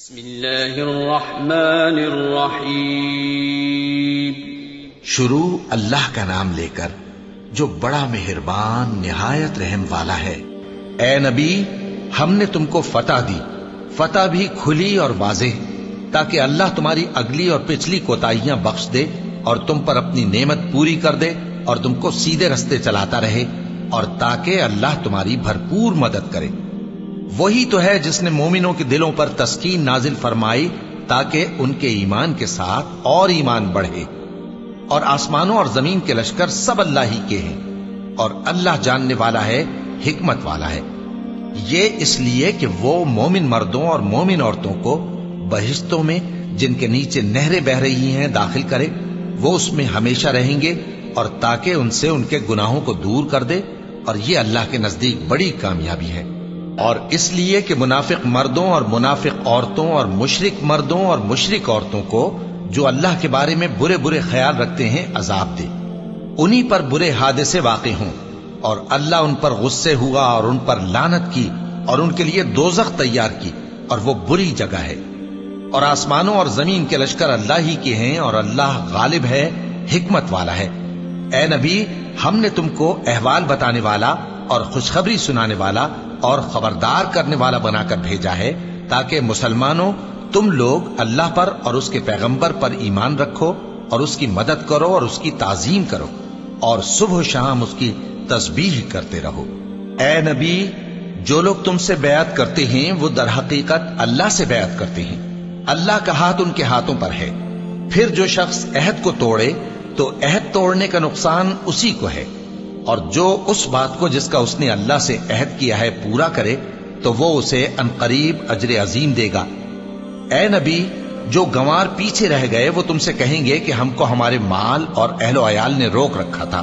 بسم اللہ الرحمن الرحیم۔ شروع اللہ کا نام لے کر جو بڑا مہربان نہایت رحم والا ہے۔ اے نبی، ہم نے تم کو فتح دی، فتح بھی کھلی اور واضح، تاکہ اللہ تمہاری اگلی اور پچھلی کوتاہیاں بخش دے اور تم پر اپنی نعمت پوری کر دے اور تم کو سیدھے رستے چلاتا رہے، اور تاکہ اللہ تمہاری بھرپور مدد کرے۔ وہی تو ہے جس نے مومنوں کے دلوں پر تسکین نازل فرمائی تاکہ ان کے ایمان کے ساتھ اور ایمان بڑھے۔ اور آسمانوں اور زمین کے لشکر سب اللہ ہی کے ہیں، اور اللہ جاننے والا ہے، حکمت والا ہے۔ یہ اس لیے کہ وہ مومن مردوں اور مومن عورتوں کو بہشتوں میں جن کے نیچے نہریں بہ رہی ہیں داخل کرے، وہ اس میں ہمیشہ رہیں گے، اور تاکہ ان سے ان کے گناہوں کو دور کر دے، اور یہ اللہ کے نزدیک بڑی کامیابی ہے۔ اور اس لیے کہ منافق مردوں اور منافق عورتوں اور مشرک مردوں اور مشرک عورتوں کو جو اللہ کے بارے میں برے برے خیال رکھتے ہیں عذاب دے، انہی پر برے حادثے واقع ہوں، اور اللہ ان پر غصے ہوا اور ان پر لعنت کی اور ان کے لیے دوزخ تیار کی، اور وہ بری جگہ ہے۔ اور آسمانوں اور زمین کے لشکر اللہ ہی کے ہیں، اور اللہ غالب ہے، حکمت والا ہے۔ اے نبی، ہم نے تم کو احوال بتانے والا اور خوشخبری سنانے والا اور خبردار کرنے والا بنا کر بھیجا ہے، تاکہ مسلمانوں تم لوگ اللہ پر اور اس کے پیغمبر پر ایمان رکھو اور اس کی مدد کرو اور اس کی تعظیم کرو، اور صبح و شام اس کی تسبیح کرتے رہو۔ اے نبی، جو لوگ تم سے بیعت کرتے ہیں وہ در حقیقت اللہ سے بیعت کرتے ہیں، اللہ کا ہاتھ ان کے ہاتھوں پر ہے۔ پھر جو شخص عہد کو توڑے تو عہد توڑنے کا نقصان اسی کو ہے، اور جو اس بات کو جس کا اس نے اللہ سے عہد کیا ہے پورا کرے تو وہ اسے عنقریب اجر عظیم دے گا۔ اے نبی، جو گنوار پیچھے رہ گئے وہ تم سے کہیں گے کہ ہم کو ہمارے مال اور اہل و عیال نے روک رکھا تھا،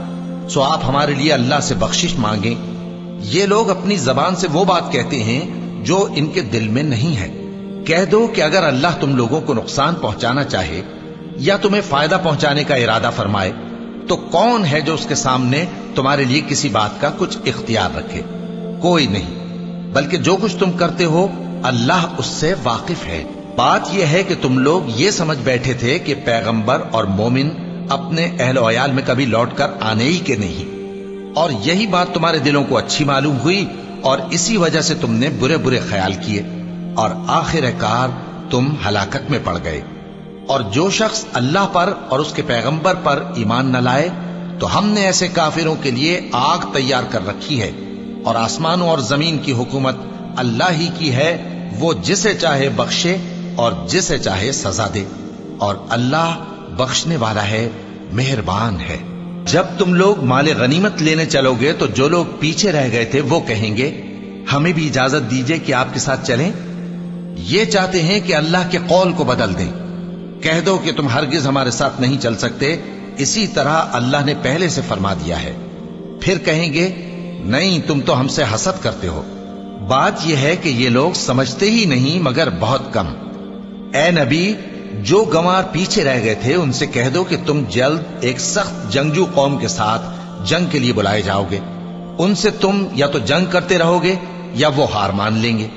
سو آپ ہمارے لیے اللہ سے بخشش مانگیں۔ یہ لوگ اپنی زبان سے وہ بات کہتے ہیں جو ان کے دل میں نہیں ہے۔ کہہ دو کہ اگر اللہ تم لوگوں کو نقصان پہنچانا چاہے یا تمہیں فائدہ پہنچانے کا ارادہ فرمائے تو کون ہے جو اس کے سامنے تمہارے لیے کسی بات کا کچھ اختیار رکھے؟ کوئی نہیں، بلکہ جو کچھ تم کرتے ہو اللہ اس سے واقف ہے۔ بات یہ ہے کہ تم لوگ یہ سمجھ بیٹھے تھے کہ پیغمبر اور مومن اپنے اہل و عیال میں کبھی لوٹ کر آنے ہی کے نہیں، اور یہی بات تمہارے دلوں کو اچھی معلوم ہوئی اور اسی وجہ سے تم نے برے برے خیال کیے، اور آخر کار تم ہلاکت میں پڑ گئے۔ اور جو شخص اللہ پر اور اس کے پیغمبر پر ایمان نہ لائے تو ہم نے ایسے کافروں کے لیے آگ تیار کر رکھی ہے، اور آسمانوں اور زمین کی حکومت اللہ ہی کی ہے، وہ جسے چاہے بخشے اور جسے چاہے سزا دے، اور اللہ بخشنے والا ہے، مہربان ہے۔ جب تم لوگ مال غنیمت لینے چلو گے تو جو لوگ پیچھے رہ گئے تھے وہ کہیں گے ہمیں بھی اجازت دیجئے کہ آپ کے ساتھ چلیں۔ یہ چاہتے ہیں کہ اللہ کے قول کو بدل دیں۔ کہہ دو کہ تم ہرگز ہمارے ساتھ نہیں چل سکتے، اسی طرح اللہ نے پہلے سے فرما دیا ہے۔ پھر کہیں گے نہیں، تم تو ہم سے حسد کرتے ہو۔ بات یہ ہے کہ یہ لوگ سمجھتے ہی نہیں مگر بہت کم۔ اے نبی، جو گنوار پیچھے رہ گئے تھے ان سے کہہ دو کہ تم جلد ایک سخت جنگجو قوم کے ساتھ جنگ کے لیے بلائے جاؤ گے، ان سے تم یا تو جنگ کرتے رہو گے یا وہ ہار مان لیں گے۔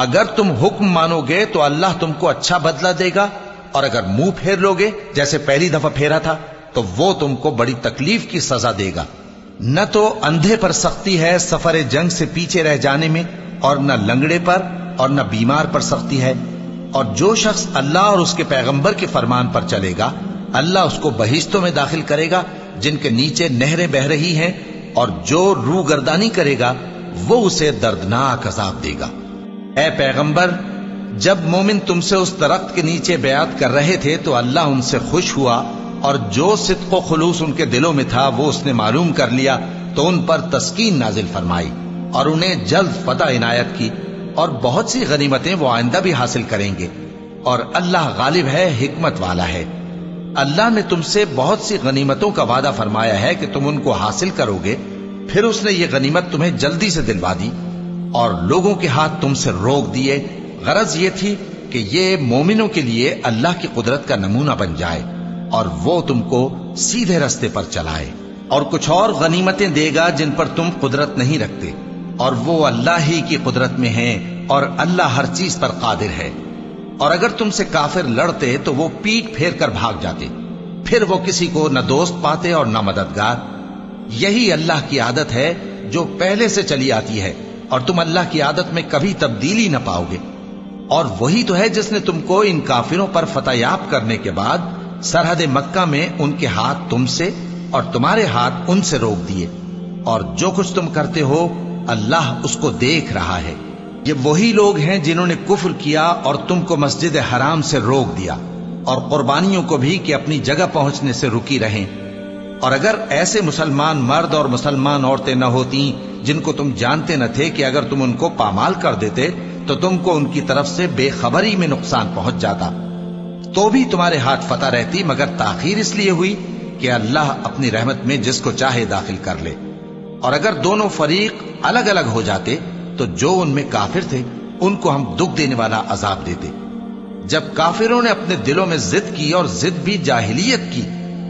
اگر تم حکم مانو گے تو اللہ تم کو اچھا بدلہ دے گا، اور اگر منہ پھیر لو گے جیسے پہلی دفعہ پھیرا تھا تو وہ تم کو بڑی تکلیف کی سزا دے گا۔ نہ تو اندھے پر سختی ہے سفر جنگ سے پیچھے رہ جانے میں، اور نہ لنگڑے پر اور نہ بیمار پر سختی ہے۔ اور جو شخص اللہ اور اس کے پیغمبر کے فرمان پر چلے گا اللہ اس کو بہشتوں میں داخل کرے گا جن کے نیچے نہریں بہ رہی ہیں، اور جو روح گردانی کرے گا وہ اسے دردناک عذاب دے گا۔ اے پیغمبر، جب مومن تم سے اس درخت کے نیچے بیعت کر رہے تھے تو اللہ ان سے خوش ہوا، اور جو صدق و خلوص ان کے دلوں میں تھا وہ اس نے معلوم کر لیا تو ان پر تسکین نازل فرمائی اور انہیں جلد فتح عنایت کی، اور بہت سی غنیمتیں وہ آئندہ بھی حاصل کریں گے، اور اللہ غالب ہے، حکمت والا ہے۔ اللہ نے تم سے بہت سی غنیمتوں کا وعدہ فرمایا ہے کہ تم ان کو حاصل کرو گے، پھر اس نے یہ غنیمت تمہیں جلدی سے دلوا دی اور لوگوں کے ہاتھ تم سے روک دیے۔ غرض یہ تھی کہ یہ مومنوں کے لیے اللہ کی قدرت کا نمونہ بن جائے اور وہ تم کو سیدھے رستے پر چلائے، اور کچھ اور غنیمتیں دے گا جن پر تم قدرت نہیں رکھتے، اور وہ اللہ ہی کی قدرت میں ہیں، اور اللہ ہر چیز پر قادر ہے۔ اور اگر تم سے کافر لڑتے تو وہ پیٹ پھیر کر بھاگ جاتے، پھر وہ کسی کو نہ دوست پاتے اور نہ مددگار۔ یہی اللہ کی عادت ہے جو پہلے سے چلی آتی ہے، اور تم اللہ کی عادت میں کبھی تبدیلی نہ پاؤ گے۔ اور وہی تو ہے جس نے تم کو ان کافروں پر فتح یاب کرنے کے بعد سرحد مکہ میں ان کے ہاتھ تم سے اور تمہارے ہاتھ ان سے روک دیے، اور جو کچھ تم کرتے ہو اللہ اس کو دیکھ رہا ہے۔ یہ وہی لوگ ہیں جنہوں نے کفر کیا اور تم کو مسجد حرام سے روک دیا، اور قربانیوں کو بھی کہ اپنی جگہ پہنچنے سے رکی رہیں۔ اور اگر ایسے مسلمان مرد اور مسلمان عورتیں نہ ہوتی جن کو تم جانتے نہ تھے کہ اگر تم ان کو پامال کر دیتے تو تم کو ان کی طرف سے بے خبری میں نقصان پہنچ جاتا، تو بھی تمہارے ہاتھ فتح رہتی، مگر تاخیر اس لیے ہوئی کہ اللہ اپنی رحمت میں جس کو چاہے داخل کر لے۔ اور اگر دونوں فریق الگ الگ ہو جاتے تو جو ان میں کافر تھے ان کو ہم دکھ دینے والا عذاب دیتے۔ جب کافروں نے اپنے دلوں میں ضد کی، اور ضد بھی جاہلیت کی،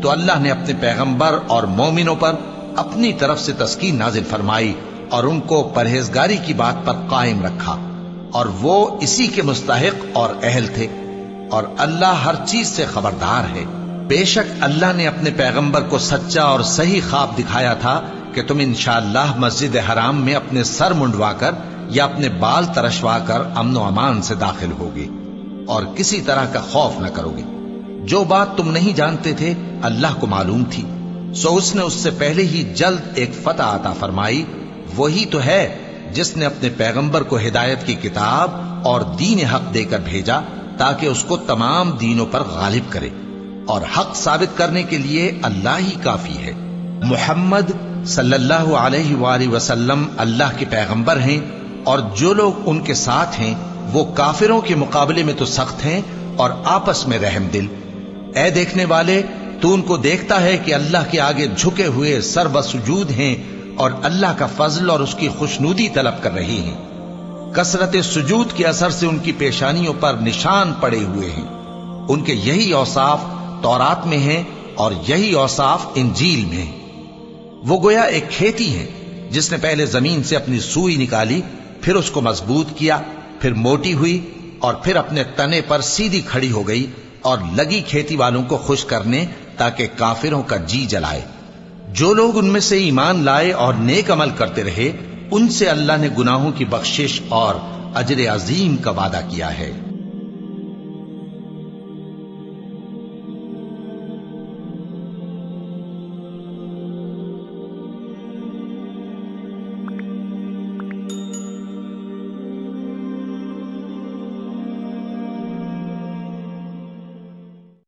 تو اللہ نے اپنے پیغمبر اور مومنوں پر اپنی طرف سے تسکین نازل فرمائی اور ان کو پرہیزگاری کی بات پر قائم رکھا، اور وہ اسی کے مستحق اور اہل تھے، اور اللہ ہر چیز سے خبردار ہے۔ بے شک اللہ نے اپنے پیغمبر کو سچا اور صحیح خواب دکھایا تھا کہ تم انشاءاللہ مسجد حرام میں اپنے سر منڈوا کر یا اپنے بال ترشوا کر امن و امان سے داخل ہوگے اور کسی طرح کا خوف نہ کرو گے۔ جو بات تم نہیں جانتے تھے اللہ کو معلوم تھی، سو اس نے اس سے پہلے ہی جلد ایک فتح عطا فرمائی۔ وہی تو ہے جس نے اپنے پیغمبر کو ہدایت کی کتاب اور دین حق دے کر بھیجا تاکہ اس کو تمام دینوں پر غالب کرے، اور حق ثابت کرنے کے لیے اللہ ہی کافی ہے۔ محمد صلی اللہ علیہ وآلہ وسلم اللہ کے پیغمبر ہیں، اور جو لوگ ان کے ساتھ ہیں وہ کافروں کے مقابلے میں تو سخت ہیں اور آپس میں رحم دل۔ اے دیکھنے والے، تو ان کو دیکھتا ہے کہ اللہ کے آگے جھکے ہوئے سر بسجود ہیں اور اللہ کا فضل اور اس کی خوشنودی طلب کر رہے ہیں۔ کثرت سجود کے اثر سے ان کی پیشانیوں پر نشان پڑے ہوئے ہیں۔ ان کے یہی اوصاف تورات میں ہیں اور یہی اوصاف انجیل میں ہیں۔ وہ گویا ایک کھیتی ہے جس نے پہلے زمین سے اپنی سوئی نکالی، پھر اس کو مضبوط کیا، پھر موٹی ہوئی، اور پھر اپنے تنے پر سیدھی کھڑی ہو گئی، اور لگی کھیتی والوں کو خوش کرنے تاکہ کافروں کا جی جلائے۔ جو لوگ ان میں سے ایمان لائے اور نیک عمل کرتے رہے ان سے اللہ نے گناہوں کی بخشش اور اجر عظیم کا وعدہ کیا ہے۔